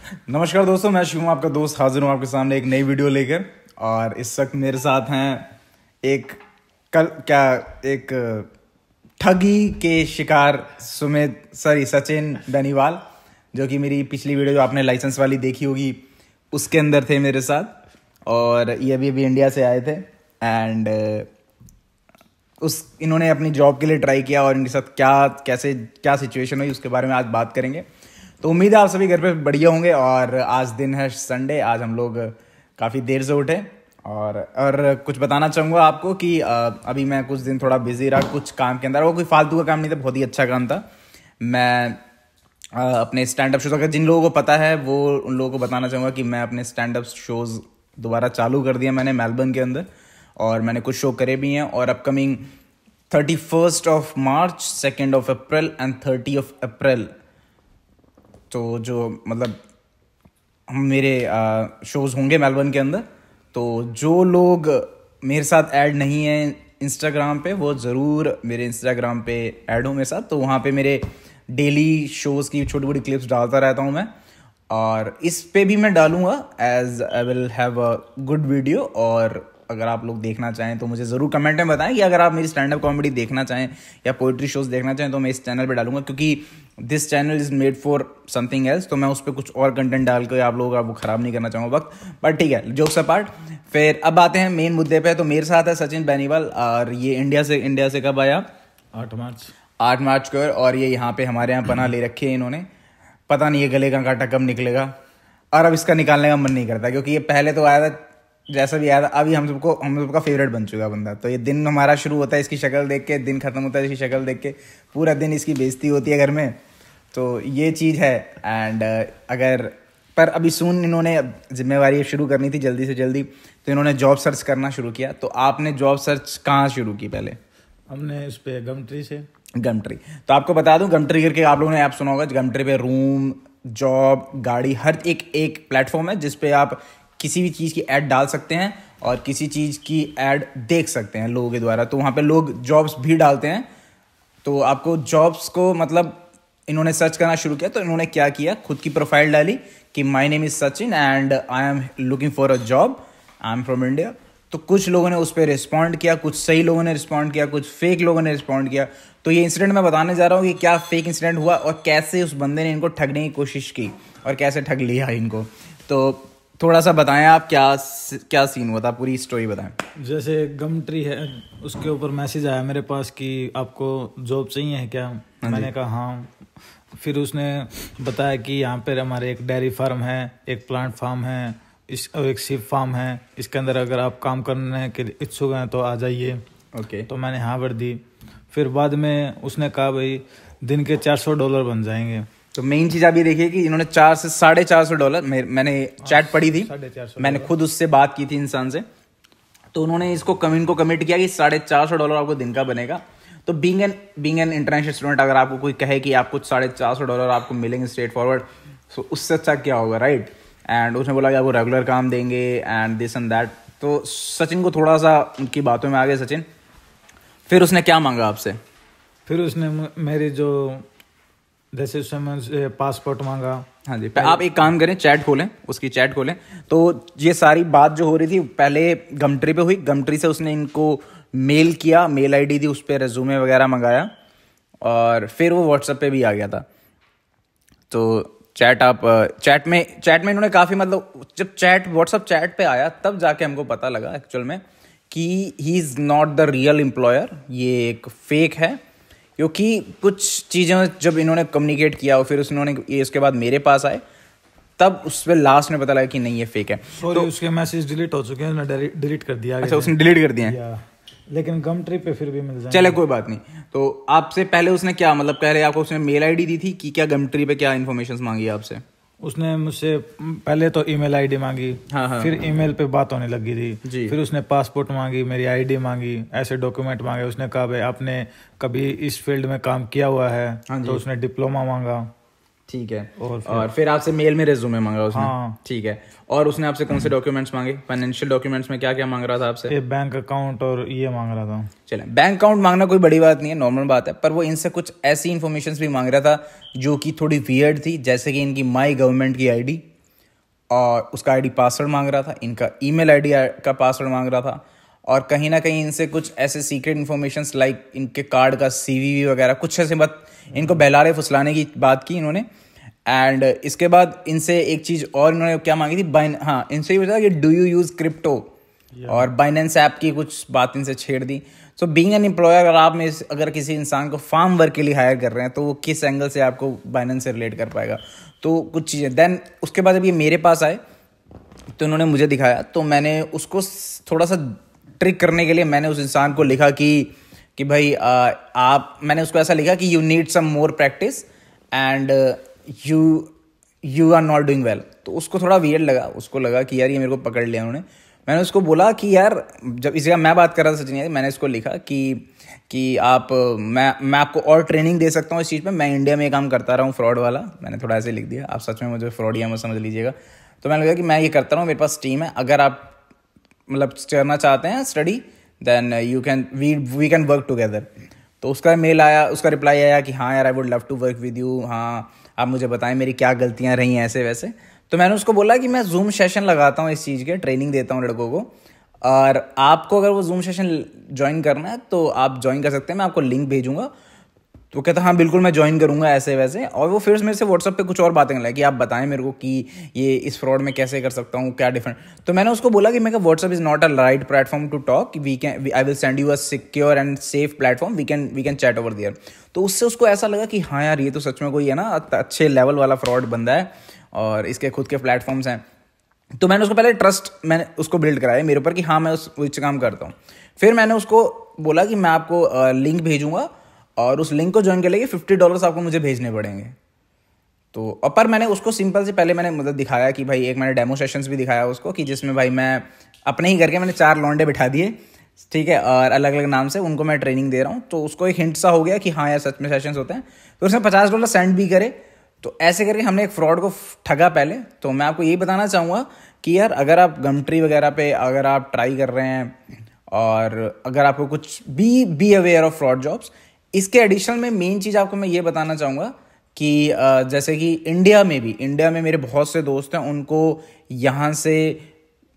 नमस्कार दोस्तों, मैं शिवम आपका दोस्त हाजिर हूँ आपके सामने एक नई वीडियो लेकर। और इस वक्त मेरे साथ हैं एक ठगी के शिकार सचिन बेनीवाल, जो कि मेरी पिछली वीडियो जो आपने लाइसेंस वाली देखी होगी उसके अंदर थे मेरे साथ। और ये अभी इंडिया से आए थे एंड इन्होंने अपनी जॉब के लिए ट्राई किया और इनके साथ क्या सिचुएशन हुई उसके बारे में आज बात करेंगे। तो उम्मीद है आप सभी घर पे बढ़िया होंगे। और आज दिन है संडे, आज हम लोग काफ़ी देर से उठे और कुछ बताना चाहूँगा आपको कि अभी मैं कुछ दिन थोड़ा बिजी रहा कुछ काम के अंदर। वो कोई फालतू का काम नहीं था, बहुत ही अच्छा काम था। मैं अपने स्टैंड अप शोज, अगर जिन लोगों को पता है वो उन लोगों को बताना चाहूँगा कि मैं अपने स्टैंड अप शोज़ दोबारा चालू कर दिया मैंने मेलबर्न के अंदर, और मैंने कुछ शो करे भी हैं। और अपकमिंग 31 मार्च, 2 अप्रैल एंड 30 अप्रैल, तो जो मतलब हम मेरे शोज़ होंगे मेलबर्न के अंदर। तो जो लोग मेरे साथ ऐड नहीं है इंस्टाग्राम पे, वो ज़रूर मेरे इंस्टाग्राम पे ऐड हो मेरे साथ। तो वहाँ पे मेरे डेली शोज़ की छोटी छोटी क्लिप्स डालता रहता हूँ मैं, और इस पे भी मैं डालूँगा as I will have a good video. और अगर आप लोग देखना चाहें तो मुझे ज़रूर कमेंट में बताएं कि अगर आप मेरी स्टैंड अप कॉमेडी देखना चाहें या पोइट्री शोज़ देखना चाहें तो मैं इस चैनल पे डालूंगा, क्योंकि this channel is made for something else. तो मैं उस पर कुछ और कंटेंट डाल के आप लोगों का वो ख़राब नहीं करना चाहूँगा वक्त, बट ठीक है, जोक्स अपार्ट। फिर अब आते हैं मेन मुद्दे पे। तो मेरे साथ है सचिन बेनीवाल, और ये इंडिया से कब आया? 8 मार्च को। और ये यहाँ पे हमारे यहाँ पनाह ले रखी है इन्होंने। पता नहीं ये गले का कांटा कब निकलेगा, और अब इसका निकालने का मन नहीं करता, क्योंकि ये पहले तो आया था, जैसा भी आया था, अभी हम सबका फेवरेट बन चुका बंदा। तो ये दिन हमारा शुरू होता है इसकी शक्ल देख के, दिन खत्म होता है इसकी शक्ल देख के, पूरा दिन इसकी बेइज्जती होती है घर में। तो ये चीज़ है। एंड पर अभी सून इन्होंने जिम्मेवारी शुरू करनी थी जल्दी से जल्दी, तो इन्होंने जॉब सर्च करना शुरू किया। तो आपने जॉब सर्च कहाँ शुरू की? पहले हमने इस पे गमट्री। तो आपको बता दूं, गमट्री करके आप लोगों ने ऐप सुना होगा। गमट्री पे रूम, जॉब, गाड़ी, हर एक प्लेटफॉर्म है जिसपे आप किसी भी चीज़ की ऐड डाल सकते हैं और किसी चीज़ की ऐड देख सकते हैं लोगों के द्वारा। तो वहाँ पे लोग जॉब्स भी डालते हैं। तो आपको जॉब्स को मतलब इन्होंने सर्च करना शुरू किया। तो इन्होंने क्या किया, खुद की प्रोफाइल डाली कि my name is Sachin and I am looking for a job, I am from India. तो कुछ लोगों ने उस पर रिस्पॉन्ड किया, कुछ सही लोगों ने रिस्पॉन्ड किया, कुछ फेक लोगों ने रिस्पॉन्ड किया। तो ये इंसिडेंट मैं बताने जा रहा हूँ कि क्या फेक इंसिडेंट हुआ और कैसे उस बंदे ने इनको ठगने की कोशिश की और कैसे ठग लिया इनको। तो थोड़ा सा बताएं आप क्या सीन हुआ था, पूरी स्टोरी बताएं। जैसे गमट्री है, उसके ऊपर मैसेज आया मेरे पास कि आपको जॉब चाहिए है क्या? मैंने कहा हाँ। फिर उसने बताया कि यहाँ पर हमारे एक डेयरी फार्म है, एक प्लांट फार्म है, और एक शिप फार्म है। इसके अंदर अगर आप काम करने के इच्छुक हैं तो आ जाइए। ओके। तो मैंने हाँ भर दी। फिर बाद में उसने कहा भाई दिन के $400 बन जाएंगे। तो मेन चीज़ आप ये देखिए कि इन्होंने $400 से $450, मैंने चैट पढ़ी थी, 450, मैंने खुद उससे बात की थी इंसान से। तो उन्होंने इसको कमिट किया कि $450 आपको दिन का बनेगा। तो बीइंग एन इंटरनेशनल स्टूडेंट, अगर आपको कोई कहे कि आपको $450 आपको मिलेंगे स्ट्रेट फॉरवर्ड, तो उससे अच्छा क्या होगा, राइट? एंड उसने बोला कि आपको रेगुलर काम देंगे एंड दिस एंड दैट। तो सचिन को थोड़ा सा उनकी बातों में आ गए सचिन। फिर उसने क्या मांगा आपसे? फिर उसने मेरी जो जैसे उसने पासपोर्ट मांगा। हाँ जी, आप एक काम करें, चैट खोलें, उसकी चैट खोलें। तो ये सारी बात जो हो रही थी पहले गमट्री पे हुई। गमट्री से उसने इनको मेल किया, मेल आईडी थी, उस पर रेज्यूमे वगैरह मंगाया, और फिर वो व्हाट्सएप पे भी आ गया था। तो चैट में इन्होंने काफ़ी, मतलब जब व्हाट्सएप चैट पे आया तब जाके हमको पता लगा एक्चुअल में कि he is not the real employer, ये एक फेक है। क्योंकि कुछ चीज़ें जब इन्होंने कम्युनिकेट किया और फिर ये उसके बाद मेरे पास आए, तब उस पर लास्ट में पता लगा कि नहीं ये फेक है। तो उसके मैसेज डिलीट हो चुके हैं, उसने डिलीट कर दिया। अच्छा, उसने डिलीट कर दिया है, लेकिन गमट्री पे फिर भी मिल जाएंगे। चले कोई बात नहीं। तो आपसे पहले उसने क्या, मतलब पहले आपको उसने मेल आईडी दी थी कि क्या गमट्री पे क्या इन्फॉर्मेशन मांगी आपसे? उसने मुझसे पहले तो ईमेल आईडी मांगी। हाँ। फिर ईमेल पे बात होने लगी थी जी। फिर उसने पासपोर्ट मांगी, मेरी आईडी मांगी, ऐसे डॉक्यूमेंट मांगे। उसने कहा भाई आपने कभी इस फील्ड में काम किया हुआ है? तो उसने डिप्लोमा मांगा। ठीक है। और फिर आपसे मेल में रेज्यूमे मांगा उसने? हाँ। ठीक है। और उसने आपसे कौन से डॉक्यूमेंट्स मांगे? फाइनेंशियल डॉक्यूमेंट्स में क्या क्या मांग रहा था आपसे? ये बैंक अकाउंट और ये मांग रहा था। चले, बैंक अकाउंट मांगना कोई बड़ी बात नहीं है, नॉर्मल बात है। पर वो इनसे कुछ ऐसी इन्फॉर्मेशन भी मांग रहा था जो कि थोड़ी वियर्ड थी, जैसे कि इनकी माई गवर्नमेंट की आईडी, और उसका आईडी पासवर्ड मांग रहा था, इनका ईमेल आईडी का पासवर्ड मांग रहा था, और कहीं ना कहीं इनसे कुछ ऐसे सीक्रेट इन्फॉर्मेशंस लाइक इनके कार्ड का सीवीवी वगैरह कुछ ऐसे बात इनको बहलाने फुसलाने की बात की इन्होंने। एंड इसके बाद इनसे एक चीज़ और इन्होंने क्या मांगी थी, हाँ इनसे ये पूछा कि डू यू यूज़ क्रिप्टो, और बाइनेंस ऐप की कुछ बात इनसे छेड़ दी। सो बीइंग एन एम्प्लॉयर, अगर आप में अगर किसी इंसान को फार्म वर्क के लिए हायर कर रहे हैं तो वो किस एंगल से आपको बाइनेंस से रिलेट कर पाएगा, तो कुछ चीज़ें। देन उसके बाद जब ये मेरे पास आए तो उन्होंने मुझे दिखाया, तो मैंने उसको थोड़ा सा ट्रिक करने के लिए मैंने उस इंसान को लिखा कि भाई मैंने उसको ऐसा लिखा कि you need some more practice and you are not doing well. तो उसको थोड़ा वियर्ड लगा, उसको लगा कि यार ये मेरे को पकड़ लिया उन्होंने। मैंने उसको बोला कि यार, जब इसी का मैं बात कर रहा था सचिन यार, मैंने इसको लिखा कि मैं आपको और ट्रेनिंग दे सकता हूँ इस चीज़ पे, मैं इंडिया में ये काम करता रहा हूँ फ्रॉड वाला, मैंने थोड़ा ऐसे लिख दिया, आप सच में मुझे फ्रॉड या मत समझ लीजिएगा। तो मैंने लगा कि मैं ये करता रहा हूँ, मेरे पास टीम है, अगर आप मतलब करना चाहते हैं study then we can work together. तो उसका मेल आया, उसका रिप्लाई आया कि हाँ यार I would love to work with you, हाँ आप मुझे बताएं मेरी क्या गलतियाँ रही ऐसे वैसे। तो मैंने उसको बोला कि मैं जूम सेशन लगाता हूँ इस चीज़ के, ट्रेनिंग देता हूँ लड़कों को, और आपको अगर वो जूम सेशन ज्वाइन करना है तो आप ज्वाइन कर सकते हैं, मैं आपको लिंक भेजूंगा। तो कहता हाँ बिल्कुल मैं ज्वाइन करूंगा ऐसे वैसे। और वो फिर मेरे से व्हाट्सअप पे कुछ और बातें लगी कि आप बताएं मेरे को कि ये इस फ्रॉड में कैसे कर सकता हूँ, क्या डिफरेंट। तो मैंने उसको बोला कि मैं WhatsApp is not a right platform to talk, I will send you a secure and safe platform, we can chat over there. तो उससे उसको ऐसा लगा कि हाँ यार ये तो सच में कोई है ना अच्छे लेवल वाला फ्रॉड बंदा है और इसके खुद के प्लेटफॉर्म्स हैं। तो मैंने उसको पहले ट्रस्ट मैंने उसको बिल्ड कराया मेरे ऊपर कि हाँ मैं उस काम करता हूँ। फिर मैंने उसको बोला कि मैं आपको लिंक भेजूंगा और उस लिंक को ज्वाइन कर लेंगे, $50 आपको मुझे भेजने पड़ेंगे। तो पर मैंने उसको सिंपल से पहले मैंने मतलब दिखाया कि भाई एक मैंने डेमो सेशंस भी दिखाया उसको कि जिसमें भाई मैं अपने ही करके मैंने 4 लौंडे बिठा दिए, ठीक है, और अलग अलग नाम से उनको मैं ट्रेनिंग दे रहा हूँ। तो उसको एक हिंट सा हो गया कि हाँ यार सच में सेशंस होते हैं। तो उसने $50 सेंड भी करे। तो ऐसे करके हमने एक फ्रॉड को ठगा पहले। तो मैं आपको यही बताना चाहूँगा कि यार अगर आप गमट्री वगैरह पे अगर आप ट्राई कर रहे हैं और अगर आपको कुछ be aware of fraud jobs. इसके एडिशनल में मेन चीज़ आपको मैं ये बताना चाहूँगा कि जैसे कि इंडिया में मेरे बहुत से दोस्त हैं, उनको यहाँ से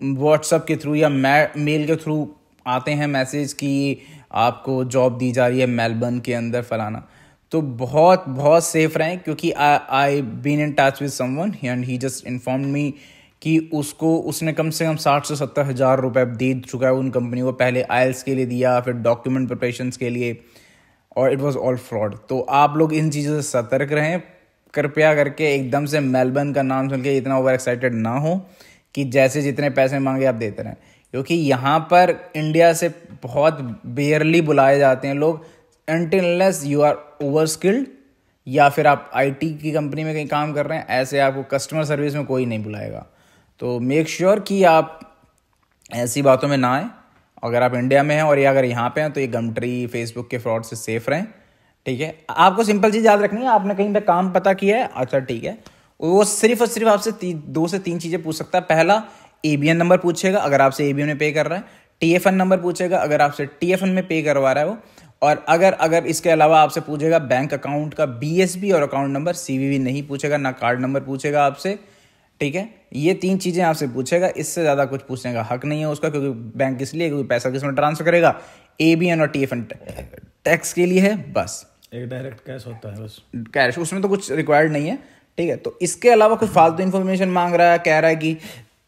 व्हाट्सएप के थ्रू या मेल के थ्रू आते हैं मैसेज कि आपको जॉब दी जा रही है मेलबर्न के अंदर फलाना। तो बहुत बहुत सेफ रहें, क्योंकि I been in touch with someone and he just informed me कि उसने कम से कम 60 से 70 हज़ार रुपये दे चुका है उन कंपनी को। पहले आइल्स के लिए दिया, फिर डॉक्यूमेंट प्रिपरेशंस के लिए, और इट वाज ऑल फ्रॉड। तो आप लोग इन चीज़ों से सतर्क रहें, कृपया करके एकदम से मेलबर्न का नाम सुन के इतना ओवर एक्साइटेड ना हो कि जैसे जितने पैसे मांगे आप देते रहें, क्योंकि यहाँ पर इंडिया से बहुत बेयरली बुलाए जाते हैं लोग until unless you are over skilled या फिर आप आईटी की कंपनी में कहीं काम कर रहे हैं, ऐसे आपको कस्टमर सर्विस में कोई नहीं बुलाएगा। तो मेक श्योर कि आप ऐसी बातों में ना आए। अगर आप इंडिया में हैं और या अगर यहाँ पे हैं तो ये गमट्री फेसबुक के फ्रॉड से सेफ रहें, ठीक है। आपको सिंपल चीज़ याद रखनी है, आपने कहीं पे काम पता किया है, अच्छा ठीक है, वो सिर्फ और सिर्फ आपसे 2 से 3 चीज़ें पूछ सकता है। पहला, एबीएन नंबर पूछेगा अगर आपसे एबीएन में पे कर रहा है, टीएफएन नंबर पूछेगा अगर आपसे टीएफएन में पे करवा रहा है वो, और अगर इसके अलावा आपसे पूछेगा बैंक अकाउंट का बीएसबी और अकाउंट नंबर, सीवीवी नहीं पूछेगा, ना कार्ड नंबर पूछेगा आपसे, ठीक है। ये 3 चीज़ें आपसे पूछेगा, इससे ज़्यादा कुछ पूछने का हक नहीं है उसका, क्योंकि बैंक इसलिए क्योंकि पैसा किसमें ट्रांसफर करेगा, एबीएन और टीएफएन टैक्स के लिए है, बस एक डायरेक्ट कैश होता है, बस कैश, उसमें तो कुछ रिक्वायर्ड नहीं है, ठीक है। तो इसके अलावा कुछ फालतू इन्फॉर्मेशन मांग रहा है, कह रहा है कि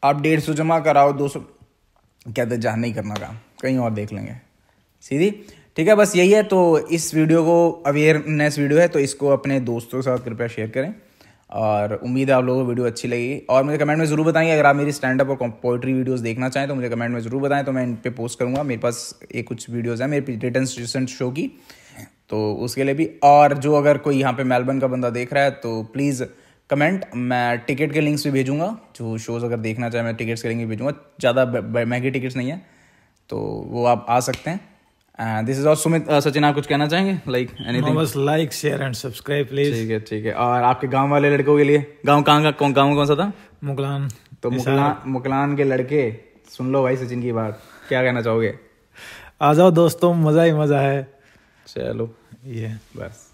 आप 150 जमा कराओ, 200, कहते जहाँ नहीं करना काम, कहीं और देख लेंगे सीधी, ठीक है। बस यही है। तो इस वीडियो को अवेयरनेस वीडियो है, तो इसको अपने दोस्तों के साथ कृपया शेयर करें, और उम्मीद है आप लोगों को वीडियो अच्छी लगी। और मुझे कमेंट में ज़रूर बताएंगे, अगर आप मेरी स्टैंड अप और पोइट्री वीडियोस देखना चाहें तो मुझे कमेंट में ज़रूर बताएं, तो मैं इन पे पोस्ट करूँगा। मेरे पास एक कुछ वीडियोस हैं मेरी रिटर्न शो की, तो उसके लिए भी। और जो अगर कोई यहाँ पे मेलबर्न का बंदा देख रहा है तो प्लीज़ कमेंट, मैं टिकट के लिंक्स भी भेजूँगा, जो शोज़ अगर देखना चाहें मैं टिकट्स के लिंक भी भेजूँगा, ज़्यादा महंगी टिकट्स नहीं है, तो वो आप आ सकते हैं। This is all Sumit. Sachin आप कुछ कहना चाहेंगे, लाइक एनीथिंग? बस like share and subscribe please. ठीक है, ठीक है। और आपके गांव वाले लड़कों के लिए, गांव कहाँ का, गांव कौन सा था? मुगलान। तो मुगलान के लड़के सुन लो भाई सचिन की बात, क्या कहना चाहोगे? आ जाओ दोस्तों, मजा ही मजा है। चलो ये बस।